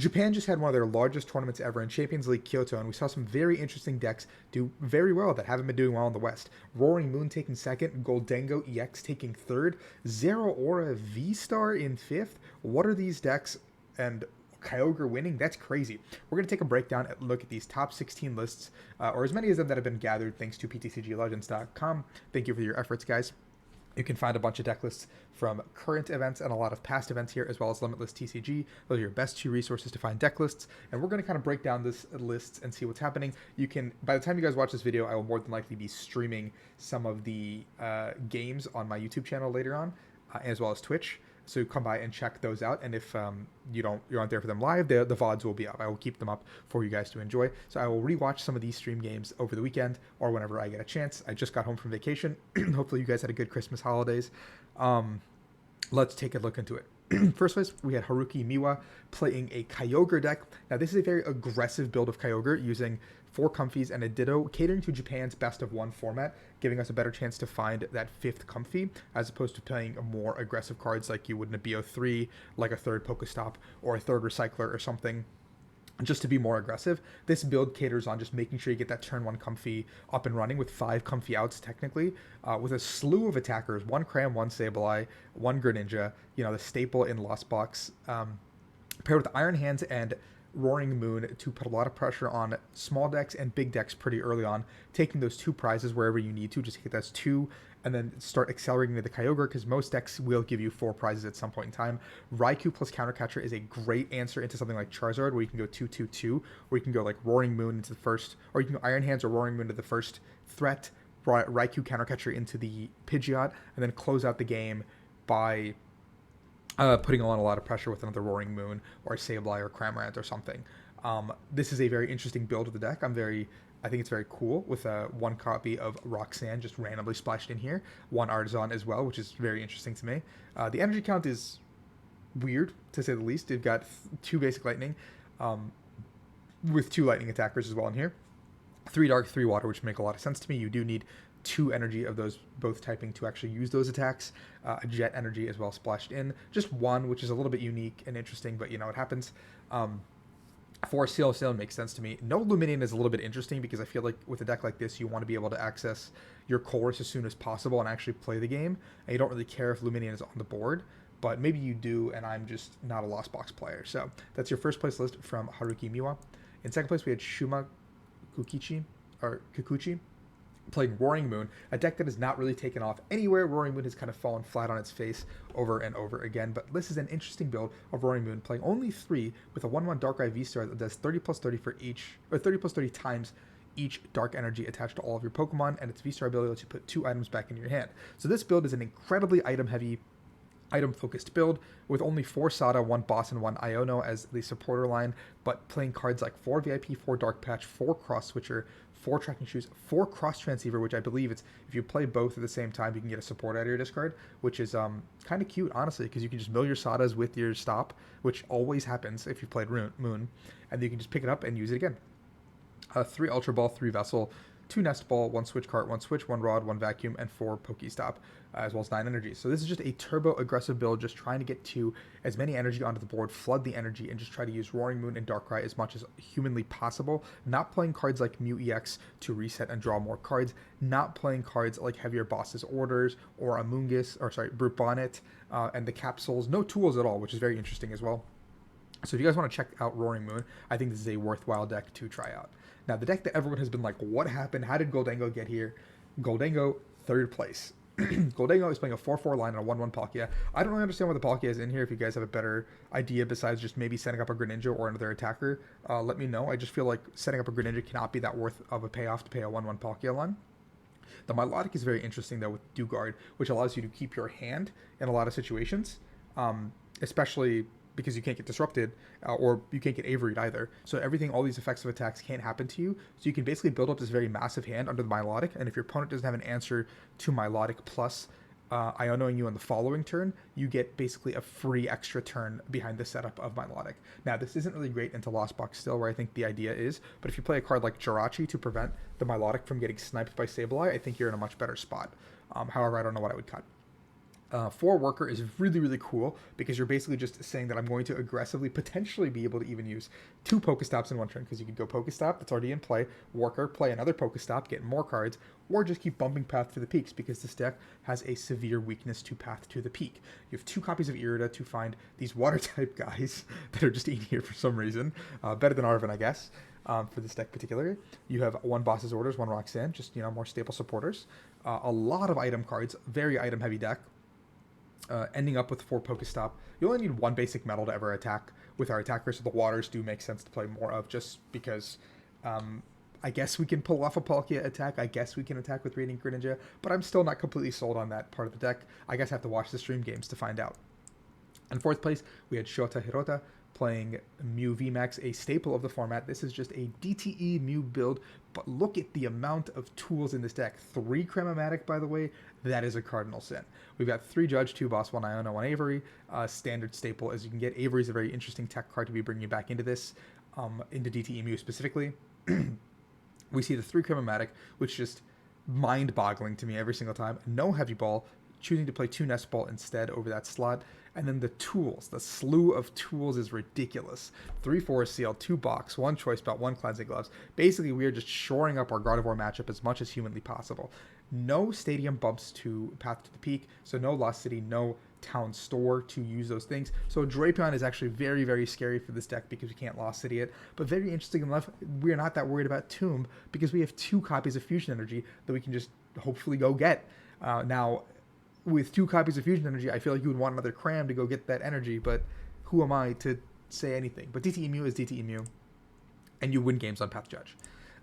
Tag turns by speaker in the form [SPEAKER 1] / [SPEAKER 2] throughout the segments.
[SPEAKER 1] Japan just had one of their largest tournaments ever in Champions League Kyoto, and we saw some very interesting decks do very well that haven't been doing well in the West. Roaring Moon taking second, Gholdengo EX taking third, Zero Ora V-Star in fifth. What are these decks? And Kyogre winning? That's crazy. We're going to take a breakdown and look at these top 16 lists, or as many of them that have been gathered thanks to PTCGLegends.com. Thank you for your efforts, guys. You can find a bunch of deck lists from current events and a lot of past events here, as well as Limitless TCG. Those are your best two resources to find deck lists. And we're going to kind of break down this lists and see what's happening. You can, by the time you guys watch this video, I will more than likely be streaming some of the games on my YouTube channel later on, as well as Twitch. So come by and check those out. And if you aren't there for them live, the VODs will be up. I will keep them up for you guys to enjoy. So I will rewatch some of these stream games over the weekend or whenever I get a chance. I just got home from vacation. Hopefully you guys had a good Christmas holidays. Let's take a look into it. First place, we had Haruki Miwa playing a Kyogre deck. Now, this is a very aggressive build of Kyogre using 4 Comfies and a Ditto, catering to Japan's best of 1 format, giving us a better chance to find that 5th Comfy, as opposed to playing more aggressive cards like you would in a BO3, like a 3rd Pokestop or a 3rd Recycler or something, just to be more aggressive. This build caters on just making sure you get that turn 1 Comfy up and running with 5 Comfy outs technically, with a slew of attackers, 1 Cram, 1 Sableye, 1 Greninja, the staple in Lost Box, paired with Iron Hands and Roaring Moon to put a lot of pressure on small decks and big decks pretty early on, taking those 2 prizes wherever you need to, just hit those 2, and then start accelerating to the Kyogre, because most decks will give you 4 prizes at some point in time. Raikou plus Countercatcher is a great answer into something like Charizard, where you can go 2-2-2, or you can go like Roaring Moon into the first, or you can go Iron Hands or Roaring Moon into the first threat, Raikou Countercatcher into the Pidgeot, and then close out the game by putting on a lot of pressure with another Roaring Moon or Sableye or Cramorant or something. This is a very interesting build of the deck. I think it's very cool with 1 copy of Roxanne just randomly splashed in here, 1 Artisan as well, which is very interesting to me. The energy count is weird, to say the least. They've got 2 basic lightning, with 2 lightning attackers as well in here. 3 dark, 3 water, which make a lot of sense to me. You do need 2 energy of those both typing to actually use those attacks. A jet energy as well splashed in. Just 1, which is a little bit unique and interesting, but it happens. 4 Seal makes sense to me. No Luminion is a little bit interesting because I feel like with a deck like this, you want to be able to access your chorus as soon as possible and actually play the game. And you don't really care if Luminion is on the board, but maybe you do, and I'm just not a Lost Box player. So that's your first place list from Haruki Miwa. In second place, we had Shuma Kikuchi playing Roaring Moon, a deck that has not really taken off anywhere. Roaring Moon has kind of fallen flat on its face over and over again, but this is an interesting build of Roaring Moon, playing only 3 with a 1/1 Darkrai V-Star that does 30+30 for each, or 30+30 times each dark energy attached to all of your Pokemon, and its V-Star ability lets you put 2 items back in your hand. So this build is an incredibly item-heavy, item-focused build with only 4 Sada, 1 Boss, and 1 Iono as the supporter line, but playing cards like 4 VIP, 4 Dark Patch, 4 Cross Switcher, 4 Tracking Shoes, 4 Cross Transceiver, which I believe it's if you play both at the same time, you can get a support out of your discard, which is kind of cute, honestly, because you can just mill your Sadas with your stop, which always happens if you've played Moon, and you can just pick it up and use it again. 3 Ultra Ball, 3 Vessel, 2 Nest Ball, 1 Switch Cart, 1 Switch, 1 Rod, 1 Vacuum, and 4 Pokestop, as well as 9 energies. So this is just a turbo aggressive build, just trying to get to as many energy onto the board, flood the energy, and just try to use Roaring Moon and Darkrai as much as humanly possible. Not playing cards like Mew EX to reset and draw more cards. Not playing cards like Heavier Boss's Orders or Brute Bonnet, and the Capsules. No tools at all, which is very interesting as well. So if you guys want to check out Roaring Moon, I think this is a worthwhile deck to try out. Now, the deck that everyone has been like, what happened? How did Gholdengo get here? Gholdengo, 3rd place. Gholdengo is playing a 4/4 line and a 1/1 Palkia. I don't really understand why the Palkia is in here. If you guys have a better idea besides just maybe setting up a Greninja or another attacker, let me know. I just feel like setting up a Greninja cannot be that worth of a payoff to pay a 1/1 Palkia line. The Milotic is very interesting, though, with Dewguard, which allows you to keep your hand in a lot of situations, especially because you can't get disrupted, or you can't get Averied either. So all these effects of attacks can't happen to you. So you can basically build up this very massive hand under the Milotic, and if your opponent doesn't have an answer to Milotic plus Ionoing you on the following turn, you get basically a free extra turn behind the setup of Milotic. Now, this isn't really great into Lost Box still, where I think the idea is, but if you play a card like Jirachi to prevent the Milotic from getting sniped by Sableye, I think you're in a much better spot. However, I don't know what I would cut. For worker is really, really cool because you're basically just saying that I'm going to aggressively potentially be able to even use 2 Pokestops in one turn, because you could go Pokestop that's already in play, worker, play another Pokestop, get more cards, or just keep bumping Path to the Peaks because this deck has a severe weakness to Path to the Peak. You have 2 copies of Irida to find these water type guys that are just in here for some reason. Better than Arven, I guess. For this deck particularly, you have 1 Boss's Orders, 1 Roxanne, just, you know, more staple supporters. A lot of item cards, very item heavy deck. Ending up with 4 Pokestop. You only need 1 basic metal to ever attack with our attackers, so the waters do make sense to play more of, just because I guess we can pull off a Palkia attack. I guess we can attack with Radiant Greninja, but I'm still not completely sold on that part of the deck. I guess I have to watch the stream games to find out. In 4th place, we had Shota Hirota playing Mew VMAX, a staple of the format. This is just a DTE Mew build, but look at the amount of tools in this deck. 3 Cremomatic, by the way. That is a cardinal sin. We've got 3 Judge, 2 Boss, 1 Iona, 1 Avery. Standard staple as you can get. Avery is a very interesting tech card to be bringing back into this, into DTE Mew specifically. We see the 3 Cremomatic, which just mind-boggling to me every single time. No Heavy Ball, choosing to play 2 Nest Ball instead over that slot. And then the tools, the slew of tools is ridiculous. 3 Forest Seal, 2 Box, 1 Choice Belt, 1 Cleansing Gloves. Basically, we are just shoring up our Gardevoir matchup as much as humanly possible. No stadium bumps to Path to the Peak, so no Lost City, no Town Store to use those things. So Drapion is actually very, very scary for this deck because we can't Lost City it. But very interesting enough, we're not that worried about Tomb because we have 2 copies of Fusion Energy that we can just hopefully go get. Now, with 2 copies of Fusion Energy, I feel like you would want another Cram to go get that energy, but who am I to say anything? But DTE Mew is DTE Mew, and you win games on Path Judge.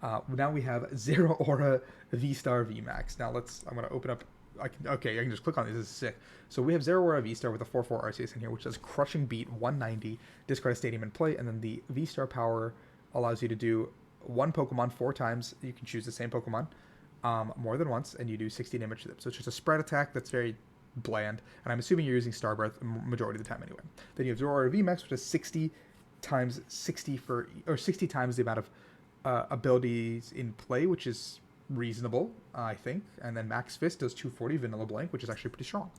[SPEAKER 1] Now we have Zero Ora V-Star VMAX. Now I'm going to open up, I can just click on this is sick. So we have Zero Ora V-Star with a 4/4 RCS in here, which does Crushing Beat, 190, discard a stadium in play, and then the V-Star power allows you to do 1 Pokemon 4 times. You can choose the same Pokemon more than once, and you do 60 damage to them. So it's just a spread attack that's very bland, and I'm assuming you're using Star Breath majority of the time anyway. Then you have Zero Ora VMAX, which is 60 times 60 or 60 times the amount of abilities in play, which is reasonable, I think. And then Max Fist does 240 Vanilla Blank, which is actually pretty strong.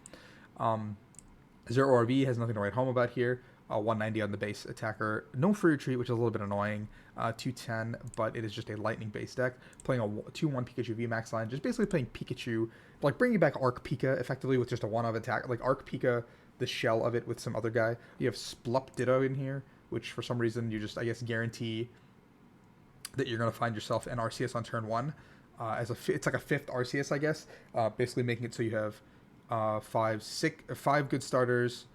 [SPEAKER 1] Zero Ora V has nothing to write home about here. 190 on the base attacker. No free retreat, which is a little bit annoying. 210, but it is just a lightning base deck. Playing a 2-1 Pikachu VMAX line, just basically playing Pikachu, like bringing back Arc Pika effectively with just a 1-of attack. Like Arc Pika, the shell of it with some other guy. You have Splup Ditto in here, which for some reason you just, I guess, guarantee that you're going to find yourself an RCS on turn 1. It's like a 5th RCS, I guess. Basically making it so you have 5 good starters,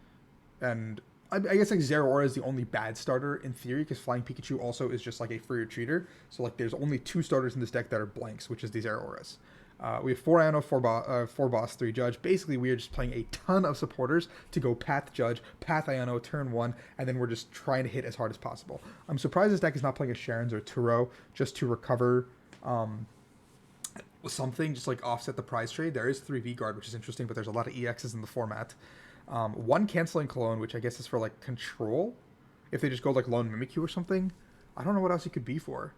[SPEAKER 1] and I guess like Zero Ora is the only bad starter in theory, because Flying Pikachu also is just like a free retreater. So like there's only 2 starters in this deck that are blanks, which is the Zero Oras. We have 4 Iono, 4 Boss, 3 Judge. Basically, we are just playing a ton of supporters to go Path Judge, Path Iono, turn 1, and then we're just trying to hit as hard as possible. I'm surprised this deck is not playing a Sharon's or Turo just to recover something, just like offset the prize trade. There is 3 V-Guard, which is interesting, but there's a lot of EXs in the format. 1 Canceling Cologne, which I guess is for like control. If they just go like Lone Mimikyu or something. I don't know what else it could be for.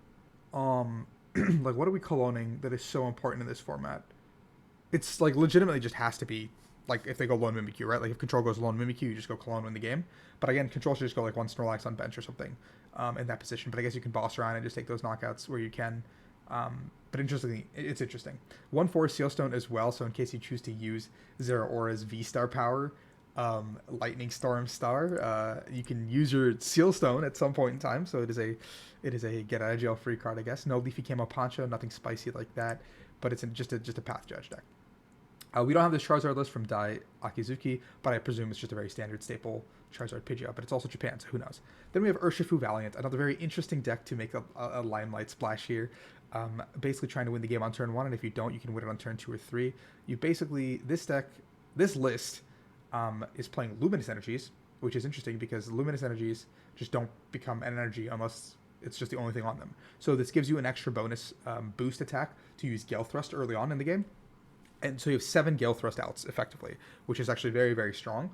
[SPEAKER 1] Like, what are we coloning that is so important in this format? It's like legitimately just has to be like if they go Lone Mimikyu, right? Like if control goes Lone Mimikyu, you just go Cologne win the game. But again, control should just go like 1 Snorlax on bench or something in that position. But I guess you can boss around and just take those knockouts where you can. But interestingly, it's interesting. 1 Forest Sealstone as well, so in case you choose to use Zero Aura's V-Star power, Lightning Storm Star, you can use your Sealstone at some point in time, so it is a get out of jail free card, I guess. No Leafy Camo Poncho, nothing spicy like that, but it's just a Path Judge deck. We don't have this Charizard list from Dai Akizuki, but I presume it's just a very standard staple Charizard Pidgeot, but it's also Japan, so who knows. Then we have Urshifu Valiant, another very interesting deck to make a limelight splash here. Basically trying to win the game on turn 1, and if you don't, you can win it on turn 2 or 3. You basically, this list is playing Luminous Energies, which is interesting because Luminous Energies just don't become an energy unless it's just the only thing on them. So this gives you an extra bonus boost attack to use Gale Thrust early on in the game. And so you have 7 Gale Thrust outs, effectively, which is actually very, very strong,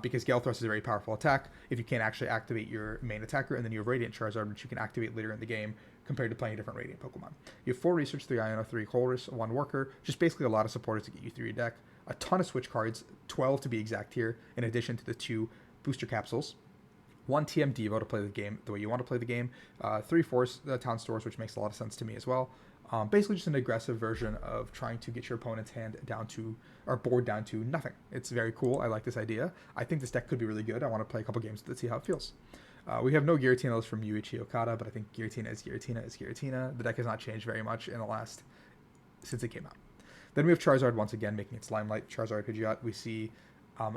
[SPEAKER 1] because Gale Thrust is a very powerful attack if you can't actually activate your main attacker, and then you have Radiant Charizard, which you can activate later in the game, compared to playing a different Radiant Pokemon. You have 4 Research, 3 Iono, 3 Colress, 1 Worker, just basically a lot of supporters to get you through your deck. a ton of Switch cards, 12 to be exact here, in addition to the 2 booster capsules. 1 TM Devo to play the game the way you want to play the game. 3 Force Town Stores, which makes a lot of sense to me as well. Basically just an aggressive version of trying to get your opponent's hand down to, or board down to nothing. It's very cool. I like this idea. I think this deck could be really good. I want to play a couple games to see how it feels. We have no Giratina from Yuichi Okada, but I think Giratina is Giratina is Giratina. The deck has not changed very much in the last, since it came out. Then we have Charizard once again making its limelight. Charizard Pidgeot. We see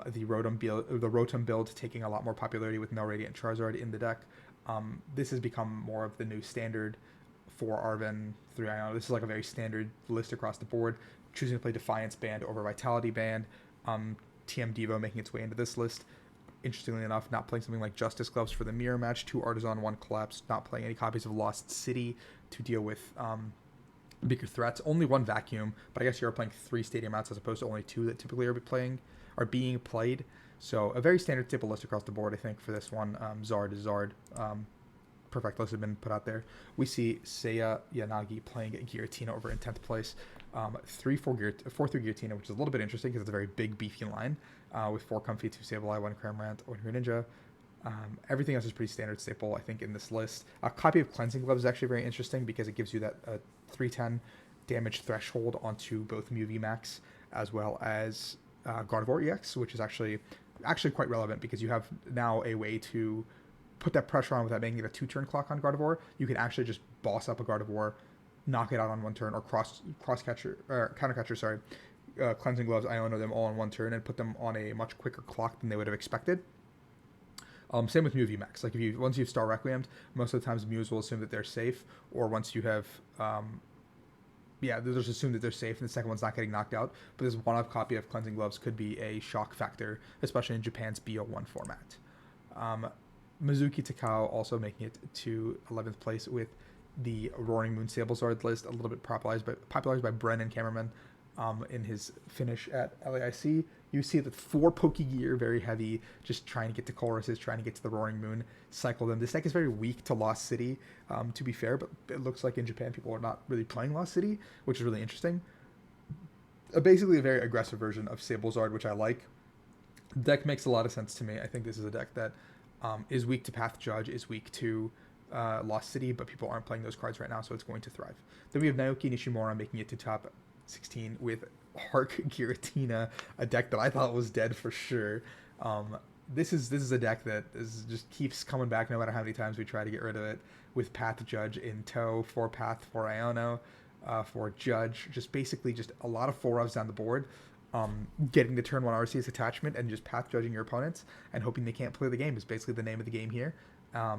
[SPEAKER 1] the Rotom build taking a lot more popularity with no Radiant Charizard in the deck. This has become more of the new standard for Arven 3 Iono. This is like a very standard list across the board. Choosing to play Defiance Band over Vitality Band. TM Devo making its way into this list. Interestingly enough, not playing something like Justice Gloves for the mirror match, 2 Artisan, 1 Collapse, not playing any copies of Lost City to deal with bigger threats. Only 1 Vacuum, but I guess you're playing 3 Stadium Mats as opposed to only 2 that typically are being played. So a very standard typical list across the board, I think, for this one. Zard is Zard. Perfect list has been put out there. We see Seiya Yanagi playing Giratina over in 10th place. 4-3 Giratina, which is a little bit interesting because it's a very big, beefy line with 4 Comfey, 2 Sableye, 1 Cramorant, 1 Greninja. Everything else is pretty standard staple, I think, in this list. A copy of Cleansing Gloves is actually very interesting because it gives you that 310 damage threshold onto both Mew VMAX as well as Gardevoir EX, which is actually quite relevant because you have now a way to put that pressure on without making it a 2-turn clock on Gardevoir. You can actually just boss up a Gardevoir, knock it out on 1 turn, or countercatcher, Cleansing Gloves, Iono them all on 1 turn and put them on a much quicker clock than they would have expected. Same with Mew VMAX. Like once you've Star Requiem'd, most of the times Mews will assume that they're safe, or once you have they'll just assume that they're safe and the second one's not getting knocked out. But this one-off copy of Cleansing Gloves could be a shock factor, especially in Japan's BO1 format. Mizuki Takao also making it to 11th place with the Roaring Moon Sablezard list, a little bit popularized by Brennan Cameraman in his finish at LAIC. You see that 4 Pokegear, very heavy, just trying to get to choruses, trying to get to the Roaring Moon, cycle them. This deck is very weak to Lost City, to be fair, but it looks like in Japan people are not really playing Lost City, which is really interesting. Basically a very aggressive version of Sablezard, which I like. The deck makes a lot of sense to me. I think this is a deck that is weak to Path Judge, is weak to Lost City, but people aren't playing those cards right now, so it's going to thrive. Then we have Naoki Nishimura making it to top 16 with Hark Giratina, a deck that I thought was dead for sure. This is a deck that just keeps coming back no matter how many times we try to get rid of it, with Path Judge in tow, 4 Path, 4 Iono, 4 Judge, just basically just a lot of 4-ofs down the board. Getting the turn 1 RCS attachment and just path judging your opponents and hoping they can't play the game is basically the name of the game here.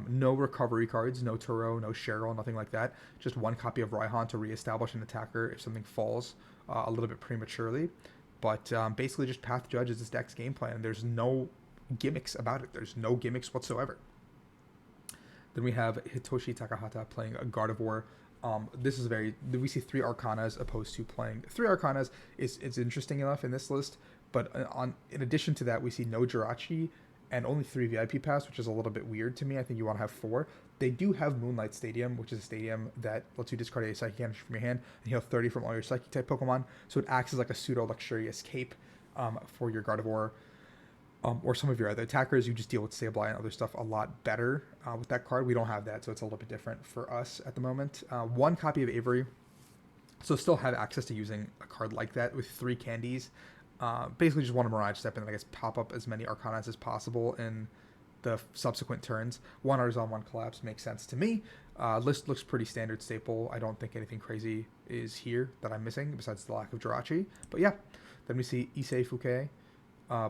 [SPEAKER 1] No recovery cards, no Turo, no Cheryl, nothing like that. Just 1 copy of Raihan to reestablish an attacker if something falls a little bit prematurely. But basically just path judge is this deck's game plan, and there's no gimmicks about it. There's no gimmicks whatsoever. Then we have Hitoshi Takahata playing a Gardevoir. This is we see 3 Arcanas opposed to playing 3 Arcanas. It's interesting enough in this list, but in addition to that, we see no Jirachi and only 3 VIP Pass, which is a little bit weird to me. I think you want to have 4. They do have Moonlight Stadium, which is a stadium that lets you discard a Psychic Energy from your hand and heal 30 from all your Psychic type Pokemon. So it acts as like a pseudo luxurious cape for your Gardevoir. Or some of your other attackers. You just deal with Sableye and other stuff a lot better with that card. We don't have that, so it's a little bit different for us at the moment. 1 copy of Avery, so still have access to using a card like that with 3 candies. Basically just want to Mirage Step and I guess pop up as many Arcanas as possible in the subsequent turns. 1 Artisan, 1 Collapse makes sense to me. List looks pretty standard staple. I don't think anything crazy is here that I'm missing besides the lack of Jirachi. But yeah, then we see Issei Fuke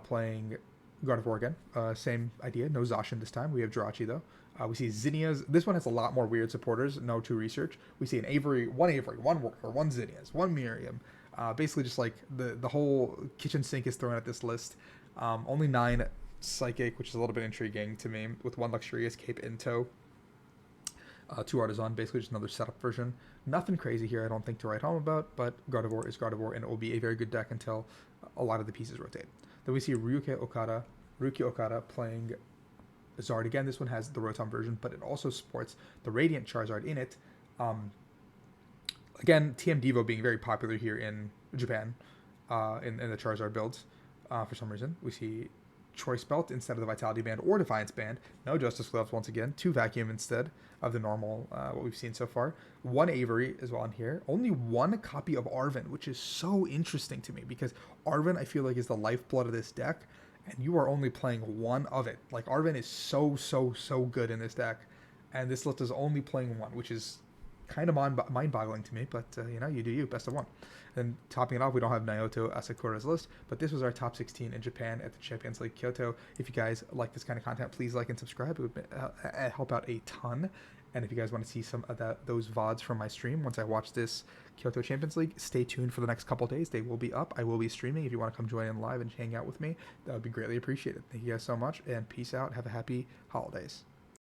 [SPEAKER 1] playing Gardevoir again. Same idea. No Zacian this time. We have Jirachi though. We see Zinnias. This one has a lot more weird supporters. No 2 research. We see an Avery, 1 Worker, 1 Zinnias, 1 Miriam. Basically just like the whole kitchen sink is thrown at this list. Only 9 Psychic, which is a little bit intriguing to me, with 1 Luxurious Cape in tow. 2 Artisan, basically just another setup version. Nothing crazy here, I don't think, to write home about, but Gardevoir is Gardevoir, and it will be a very good deck until a lot of the pieces rotate. Then we see Ryuki Okada playing Zard again. This one has the Rotom version, but it also supports the Radiant Charizard in it. Again, TM Devo being very popular here in Japan. in the Charizard builds. For some reason, we see Choice Belt instead of the Vitality Band or Defiance Band. No Justice Gloves once again. 2 Vacuum instead of the normal, what we've seen so far. 1 Avery as well in here. Only 1 copy of Arven, which is so interesting to me because Arven, I feel like, is the lifeblood of this deck, and you are only playing 1 of it. Like, Arven is so good in this deck, and this list is only playing 1, which is kind of mind-boggling to me, but you do you. Best of 1. And topping it off, we don't have Naoto Asakura's list, but this was our top 16 in Japan at the Champions League Kyoto. If you guys like this kind of content, please like and subscribe. It would help out a ton. And if you guys want to see some of those VODs from my stream once I watch this Kyoto Champions League, stay tuned for the next couple days. They will be up. I will be streaming. If you want to come join in live and hang out with me, that would be greatly appreciated. Thank you guys so much, and peace out. Have a happy holidays.